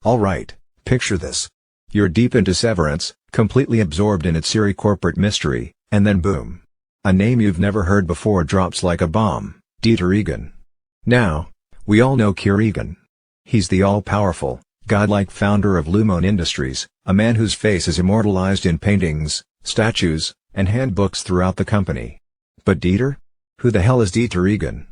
Alright, picture this. You're deep into Severance, completely absorbed in its eerie corporate mystery, and then boom. A name you've never heard before drops like a bomb, Dieter Eagan. Now, we all know Kier Eagan. He's the all-powerful, godlike founder of Lumon Industries, a man whose face is immortalized in paintings, statues, and handbooks throughout the company. But Dieter? Who the hell is Dieter Eagan?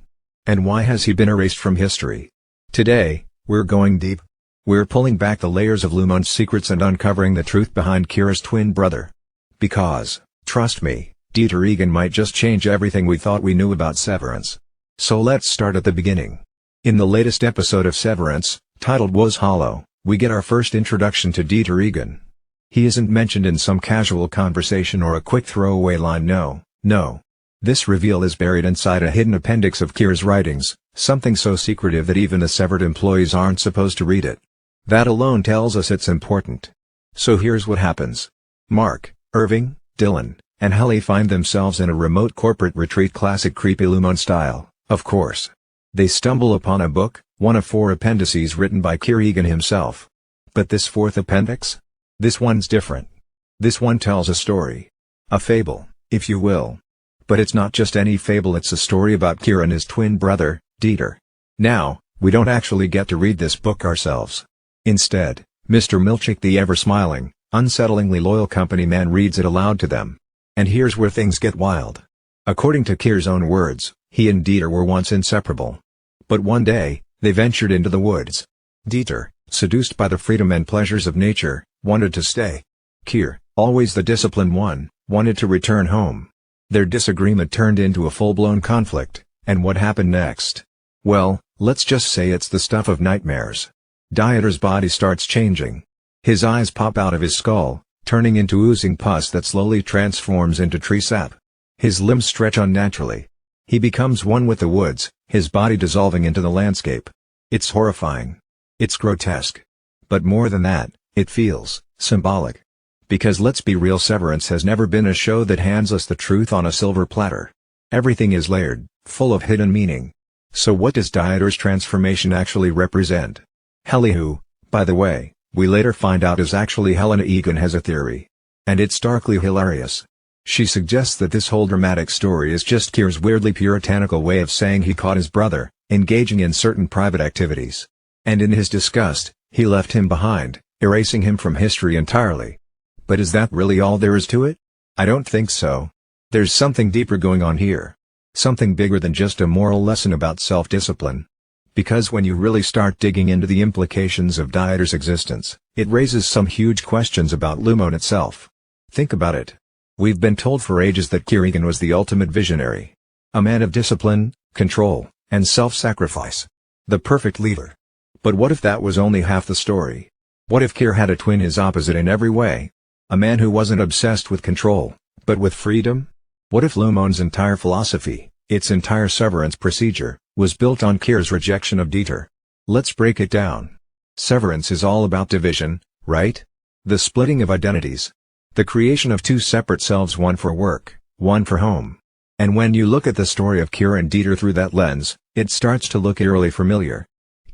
And why has he been erased from history? Today, we're going deep. We're pulling back the layers of Lumon's secrets and uncovering the truth behind Kier's twin brother. Because, trust me, Dieter Eagan might just change everything we thought we knew about Severance. So let's start at the beginning. In the latest episode of Severance, titled Was Hollow, we get our first introduction to Dieter Eagan. He isn't mentioned in some casual conversation or a quick throwaway line, no. This reveal is buried inside a hidden appendix of Kier's writings, something so secretive that even the severed employees aren't supposed to read it. That alone tells us it's important. So here's what happens. Mark, Irving, Dylan, and Helly find themselves in a remote corporate retreat, classic creepy Lumon style, of course. They stumble upon a book, one of 4 appendices written by Kier Eagan himself. But this 4th appendix? This one's different. This one tells a story. A fable, if you will. But it's not just any fable, it's a story about Kier and his twin brother, Dieter. Now, we don't actually get to read this book ourselves. Instead, Mr. Milchick, the ever-smiling, unsettlingly loyal company man, reads it aloud to them. And here's where things get wild. According to Kier's own words, he and Dieter were once inseparable. But one day, they ventured into the woods. Dieter, seduced by the freedom and pleasures of nature, wanted to stay. Kier, always the disciplined one, wanted to return home. Their disagreement turned into a full-blown conflict, and what happened next? Well, let's just say it's the stuff of nightmares. Dieter's body starts changing. His eyes pop out of his skull, turning into oozing pus that slowly transforms into tree sap. His limbs stretch unnaturally. He becomes one with the woods, his body dissolving into the landscape. It's horrifying. It's grotesque. But more than that, it feels symbolic. Because let's be real, Severance has never been a show that hands us the truth on a silver platter. Everything is layered, full of hidden meaning. So what does Dieter's transformation actually represent? Helly, who, by the way, we later find out is actually Helena Eagan, has a theory. And it's starkly hilarious. She suggests that this whole dramatic story is just Kier's weirdly puritanical way of saying he caught his brother engaging in certain private activities. And in his disgust, he left him behind, erasing him from history entirely. But is that really all there is to it? I don't think so. There's something deeper going on here. Something bigger than just a moral lesson about self-discipline. Because when you really start digging into the implications of Dieter's existence, it raises some huge questions about Lumon itself. Think about it. We've been told for ages that Kier Eagan was the ultimate visionary. A man of discipline, control, and self-sacrifice. The perfect leader. But what if that was only half the story? What if Kier had a twin, his opposite in every way? A man who wasn't obsessed with control, but with freedom? What if Lumon's entire philosophy, its entire severance procedure, was built on Kier's rejection of Dieter? Let's break it down. Severance is all about division, right? The splitting of identities. The creation of 2 separate selves, one for work, one for home. And when you look at the story of Kier and Dieter through that lens, it starts to look eerily familiar.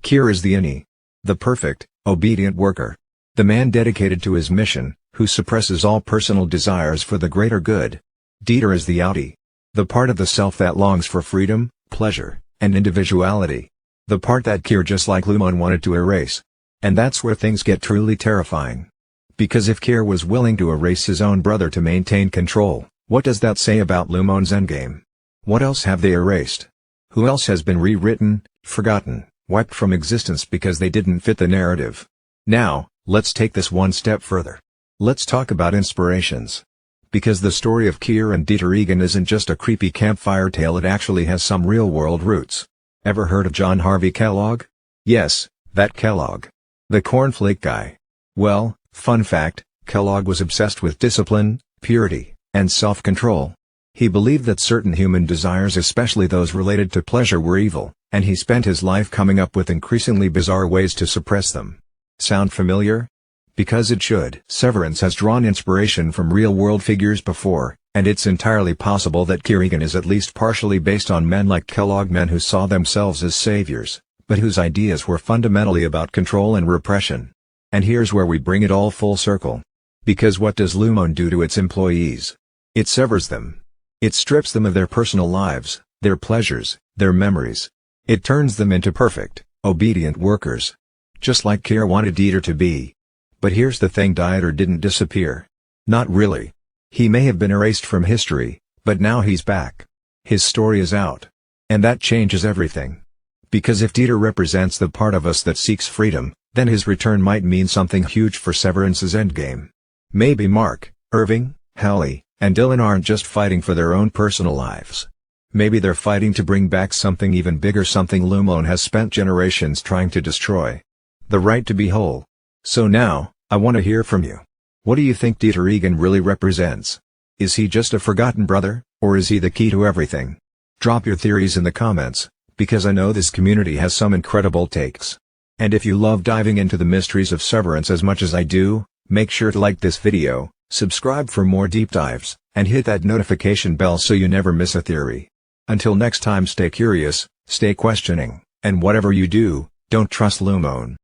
Kier is the innie. The perfect, obedient worker. The man dedicated to his mission, who suppresses all personal desires for the greater good. Dieter is the outie. The part of the self that longs for freedom, pleasure, and individuality. The part that Kier, just like Lumon, wanted to erase. And that's where things get truly terrifying. Because if Kier was willing to erase his own brother to maintain control, what does that say about Lumon's endgame? What else have they erased? Who else has been rewritten, forgotten, wiped from existence because they didn't fit the narrative? Now, let's take this one step further. Let's talk about inspirations. Because the story of Kier and Dieter Eagan isn't just a creepy campfire tale, it actually has some real-world roots. Ever heard of John Harvey Kellogg? Yes, that Kellogg. The cornflake guy. Well, fun fact, Kellogg was obsessed with discipline, purity, and self-control. He believed that certain human desires, especially those related to pleasure, were evil, and he spent his life coming up with increasingly bizarre ways to suppress them. Sound familiar? Because it should. Severance has drawn inspiration from real-world figures before, and it's entirely possible that Kier Eagan is at least partially based on men like Kellogg, men who saw themselves as saviors, but whose ideas were fundamentally about control and repression. And here's where we bring it all full circle. Because what does Lumon do to its employees? It severs them. It strips them of their personal lives, their pleasures, their memories. It turns them into perfect, obedient workers. Just like Kier wanted Dieter to be. But here's the thing, Dieter didn't disappear. Not really. He may have been erased from history, but now he's back. His story is out. And that changes everything. Because if Dieter represents the part of us that seeks freedom, then his return might mean something huge for Severance's endgame. Maybe Mark, Irving, Hallie, and Dylan aren't just fighting for their own personal lives. Maybe they're fighting to bring back something even bigger, something Lumon has spent generations trying to destroy. The right to be whole. So now, I want to hear from you. What do you think Dieter Eagan really represents? Is he just a forgotten brother, or is he the key to everything? Drop your theories in the comments, because I know this community has some incredible takes. And if you love diving into the mysteries of Severance as much as I do, make sure to like this video, subscribe for more deep dives, and hit that notification bell so you never miss a theory. Until next time, stay curious, stay questioning, and whatever you do, don't trust Lumon.